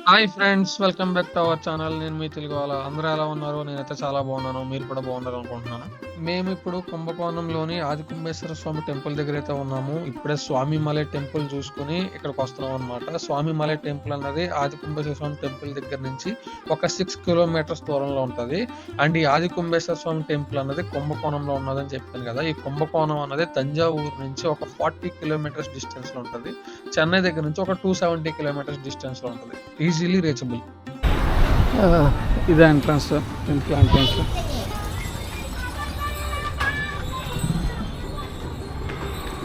Hi friends, welcome back to our channel. నేను మీ తెలుగు వాళ్ళ. అందరూ ఎలా ఉన్నారు? నేనైతే చాలా బాగున్నాను. మీరు కూడా బాగున్నారు అనుకుంటున్నాను. మేము ఇప్పుడు కుంభకోణంలోని ఆదికుంభేశ్వర స్వామి టెంపుల్ దగ్గర అయితే ఉన్నాము. ఇప్పుడే స్వామిమలై టెంపుల్ చూసుకుని ఇక్కడికి వస్తున్నాం అనమాట. స్వామిమలై టెంపుల్ అన్నది ఆదికుంభేశ్వర స్వామి టెంపుల్ దగ్గర నుంచి ఒక 6 కిలోమీటర్స్ దూరంలో ఉంటుంది. అండ్ ఈ ఆదికుంభేశ్వర స్వామి టెంపుల్ అన్నది కుంభకోణంలో ఉన్నదని చెప్పాను కదా. ఈ కుంభకోణం అన్నది తంజావూరు నుంచి ఒక 40 కిలోమీటర్స్ డిస్టెన్స్ లో ఉంటుంది. చెన్నై దగ్గర నుంచి ఒక 270 కిలోమీటర్స్ డిస్టెన్స్ లో ఉంటుంది. Easily reachable. ఇదే ఎంట్రన్స్, టెంపుల్ ఎంట్రన్స్.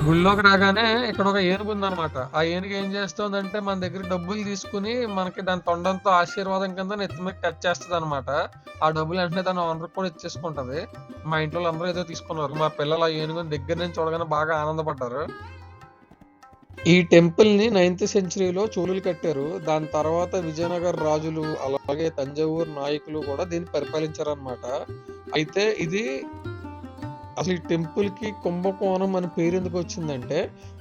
గుళ్ళోకి రాగానే ఇక్కడ ఒక ఏనుగు ఉందన్నమాట. ఆ ఏనుగు ఏం చేస్తుందంటే మన దగ్గర డబ్బులు తీసుకుని మనకి దాని తొండంతో ఆశీర్వాదం కింద నెత్తి మీద టచ్ చేస్తుంది అనమాట. ఆ డబ్బులు వెంటనే దాని ఓనర్ కూడా ఇచ్చేసుకుంటది. మా ఇంట్లో అందరూ ఏదో తీసుకున్నారు. మా పిల్లలు ఆ ఏనుగుని దగ్గర నుంచి చూడగానే బాగా ఆనందపడ్డారు. ఈ టెంపుల్ ని 9th సెంచరీలో చోళులు కట్టారు. దాని తర్వాత విజయనగర రాజులు అలాగే తంజావూరు నాయకులు కూడా దీన్ని పరిపాలించారనమాట. అయితే ఇది అసలు ఈ టెంపుల్ కి కుంభకోణం అని పేరు ఎందుకు వచ్చిందంటే,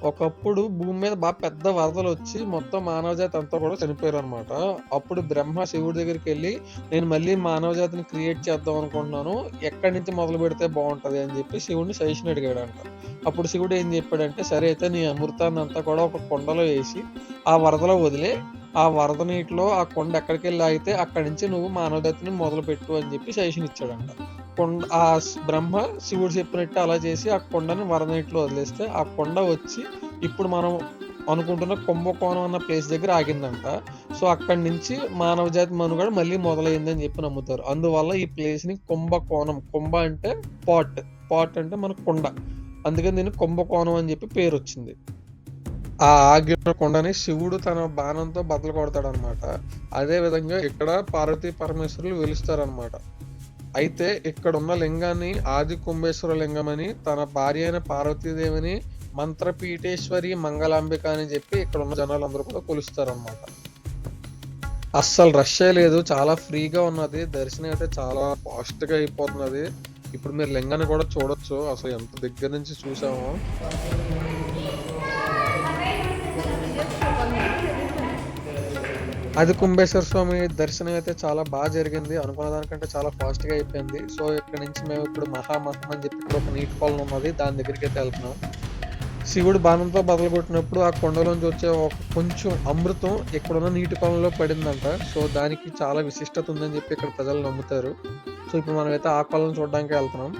ఒకప్పుడు భూమి మీద బాగా పెద్ద వరదలు వచ్చి మొత్తం మానవజాతి అంతా కూడా చనిపోయారు అనమాట. అప్పుడు బ్రహ్మ శివుడి దగ్గరికి వెళ్ళి, నేను మళ్ళీ మానవజాతిని క్రియేట్ చేద్దాం అనుకుంటున్నాను, ఎక్కడి నుంచి మొదలు పెడితే బాగుంటది అని చెప్పి శివుడిని సజెషన్ అడిగాడంట. అప్పుడు శివుడు ఏం చెప్పాడంటే, సరే అయితే నీ అమృతాన్ని అంతా కూడా ఒక కొండలో వేసి ఆ వరదలో వదిలే, ఆ వరద నీటిలో ఆ కొండ ఎక్కడికి వెళ్ళి ఆగితే అక్కడి నుంచి నువ్వు మానవజాతిని మొదలు పెట్టు అని చెప్పి సజెషన్ ఇచ్చాడంట. కొండ బ్రహ్మ శివుడు చెప్పినట్టు అలా చేసి ఆ కొండని వరద నీటిలో వదిలేస్తే ఆ కొండ వచ్చి ఇప్పుడు మనం అనుకుంటున్న కుంభకోణం అన్న ప్లేస్ దగ్గర ఆగిందంట. సో అక్కడి నుంచి మానవ జాతి మనుగడ మళ్ళీ మొదలైందని చెప్పి నమ్ముతారు. అందువల్ల ఈ ప్లేస్ ని కుంభకోణం, కుంభ అంటే పాట్ అంటే మన కొండ, అందుకని దీన్ని కుంభకోణం అని చెప్పి పేరు వచ్చింది. ఆ ఆగిన కొండని శివుడు తన బాణంతో బద్దలు కొడతాడు అనమాట. అదే విధంగా ఇక్కడ పార్వతీ పరమేశ్వరులు వెలుస్తారనమాట. అయితే ఇక్కడ ఉన్న లింగాన్ని ఆది కుంభేశ్వర లింగం అని, తన భార్య అయిన పార్వతీదేవిని మంత్రపీఠేశ్వరి మంగళాంబిక అని చెప్పి ఇక్కడ ఉన్న జనాలు అందరూ కూడా కొలుస్తారనమాట. అస్సలు రష్ లేదు, చాలా ఫ్రీగా ఉన్నది. దర్శనం అయితే చాలా ఫాస్ట్ గా అయిపోతున్నది. ఇప్పుడు మీరు లింగాన్ని కూడా చూడొచ్చు, అసలు ఎంత దగ్గర నుంచి చూసామో. అది కుంభేశ్వర స్వామి దర్శనం అయితే చాలా బాగా జరిగింది. అనుకున్న దానికంటే చాలా ఫాస్ట్ గా అయిపోయింది. సో ఇక్కడ నుంచి మేము ఇప్పుడు మహామహం అని చెప్పి ఇక్కడ ఒక నీటి కొలను ఉన్నది, దాని దగ్గరికి అయితే వెళ్తున్నాం. శివుడు బాణంతో బదలు కొట్టినప్పుడు ఆ కొండలోంచి వచ్చే ఒక కొంచెం అమృతం ఇక్కడున్న నీటి కొలంలో పడిందంట. సో దానికి చాలా విశిష్టత ఉందని చెప్పి ఇక్కడ ప్రజలు నమ్ముతారు. సో ఇప్పుడు మనం అయితే ఆ కొలను చూడడానికి వెళ్తున్నాం.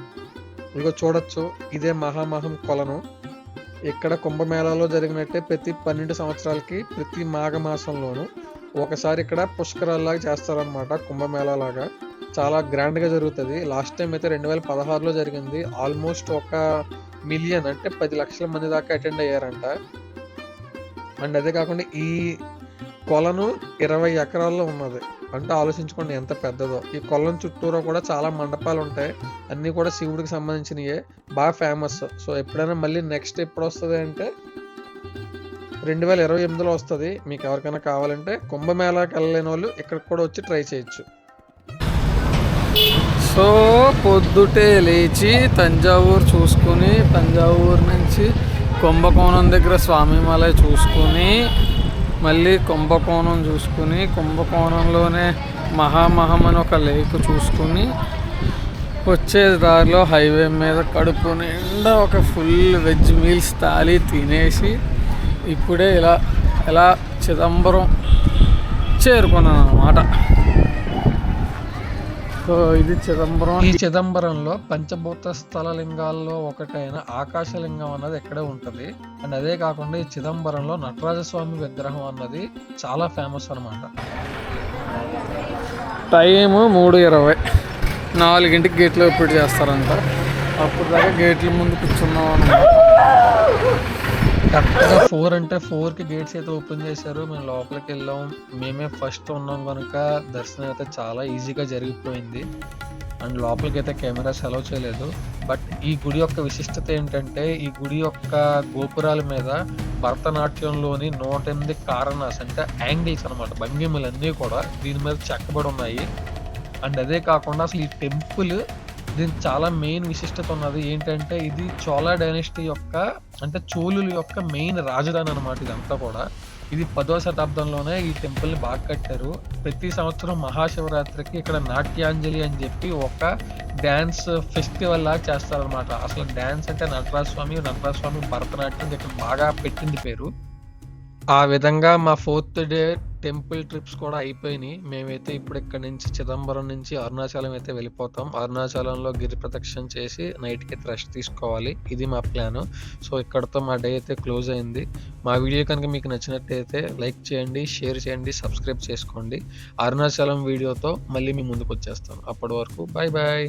ఇదిగో చూడొచ్చు, ఇదే మహామహం కొలను. ఇక్కడ కుంభమేళాలో జరిగినట్టే ప్రతి 12 సంవత్సరాలకి ప్రతి మాఘమాసంలోను ఒకసారి ఇక్కడ పుష్కరాల్లాగా చేస్తారనమాట. కుంభమేళా లాగా చాలా గ్రాండ్ గా జరుగుతుంది. లాస్ట్ టైం అయితే 2016లో జరిగింది. ఆల్మోస్ట్ 1 మిలియన్ అంటే 10 లక్షల మంది దాకా అటెండ్ అయ్యారంట. అండ్ అదే కాకుండా ఈ కొలను 20 ఎకరాల్లో ఉన్నది. అంటే ఆలోచించుకోండి ఎంత పెద్దదో. ఈ కొలను చుట్టూరా కూడా చాలా మండపాలు ఉంటాయి, అన్ని కూడా శివుడికి సంబంధించినయే, బాగా ఫేమస్. సో ఎప్పుడైనా మళ్ళీ నెక్స్ట్ ఎప్పుడు వస్తుంది అంటే 2028లో వస్తుంది. మీకు ఎవరికైనా కావాలంటే కుంభమేళాకి వెళ్ళలేని వాళ్ళు ఇక్కడికి కూడా వచ్చి ట్రై చేయొచ్చు. సో పొద్దుటే లేచి తంజావూరు చూసుకుని, తంజావూరు నుంచి కుంభకోణం దగ్గర స్వామిమలై చూసుకుని, మళ్ళీ కుంభకోణం చూసుకుని, కుంభకోణంలోనే మహామహం అని ఒక లేక్ చూసుకుని, వచ్చే దారిలో హైవే మీద కడుపు నిండా ఒక ఫుల్ వెజ్ మీల్స్ తాలి తినేసి ఇప్పుడే ఇలా చిదంబరం చేరుకున్నాను అన్నమాట. సో ఇది చిదంబరం. ఈ చిదంబరంలో పంచభూత స్థల లింగాల్లో ఒకటైన ఆకాశలింగం అన్నది ఇక్కడే ఉంటది. అండ్ అదే కాకుండా ఈ చిదంబరంలో నటరాజస్వామి విగ్రహం అన్నది చాలా ఫేమస్ అనమాట. టైము 3:20, 4ంటికి గేట్లు ఓపెన్ చేస్తారంట. అప్పుడు దాకా గేట్ల ముందు కూర్చున్నాం అన్నమాట. కరెక్ట్గా 4 అంటే 4కి గేట్స్ అయితే ఓపెన్ చేశారు. మేము లోపలికి వెళ్ళాం. మేమే ఫస్ట్ ఉన్నాం కనుక దర్శనం అయితే చాలా ఈజీగా జరిగిపోయింది. అండ్ లోపలికి అయితే కెమెరాస్ అలౌ చేయలేదు. బట్ ఈ గుడి యొక్క విశిష్టత ఏంటంటే, ఈ గుడి యొక్క గోపురాల మీద భరతనాట్యంలోని 108 కారణాస్ అంటే యాంగిల్స్ అనమాట, భంగిమలన్నీ కూడా దీని మీద చెక్కబడి ఉన్నాయి. అండ్ అదే కాకుండా అసలు ఈ టెంపుల్, దీనికి చాలా మెయిన్ విశిష్టత ఉన్నది. ఏంటంటే ఇది చోళ డైనెస్టీ యొక్క, అంటే చోళుల యొక్క మెయిన్ రాజధాని అనమాట ఇదంతా కూడా. ఇది 10వ శతాబ్దంలోనే ఈ టెంపుల్‌ని బాగా కట్టారు. ప్రతి సంవత్సరం మహాశివరాత్రికి ఇక్కడ నాట్యాంజలి అని చెప్పి ఒక డాన్స్ ఫెస్టివల్ లాగా చేస్తారనమాట. అసలు డాన్స్ అంటే నటరాజ స్వామి భరతనాట్యం ఇక్కడ బాగా పెట్టింది పేరు. ఆ విధంగా మా 4థ్ డే టెంపుల్ ట్రిప్స్ కూడా అయిపోయినాయి. మేమైతే ఇప్పుడు ఇక్కడి నుంచి చిదంబరం నుంచి అరుణాచలం అయితే వెళ్ళిపోతాం. అరుణాచలంలో గిరి ప్రదక్షిణ చేసి నైట్‌కి అయితే రెస్ట్ తీసుకోవాలి. ఇది మా ప్లాను. సో, ఇక్కడితో మా డే అయితే క్లోజ్ అయింది. మా వీడియో కనుక మీకు నచ్చినట్టయితే లైక్ చేయండి, షేర్ చేయండి, సబ్స్క్రైబ్ చేసుకోండి. అరుణాచలం వీడియోతో మళ్ళీ మీ ముందుకొచ్చేస్తాను. అప్పటి వరకు బాయ్ బాయ్.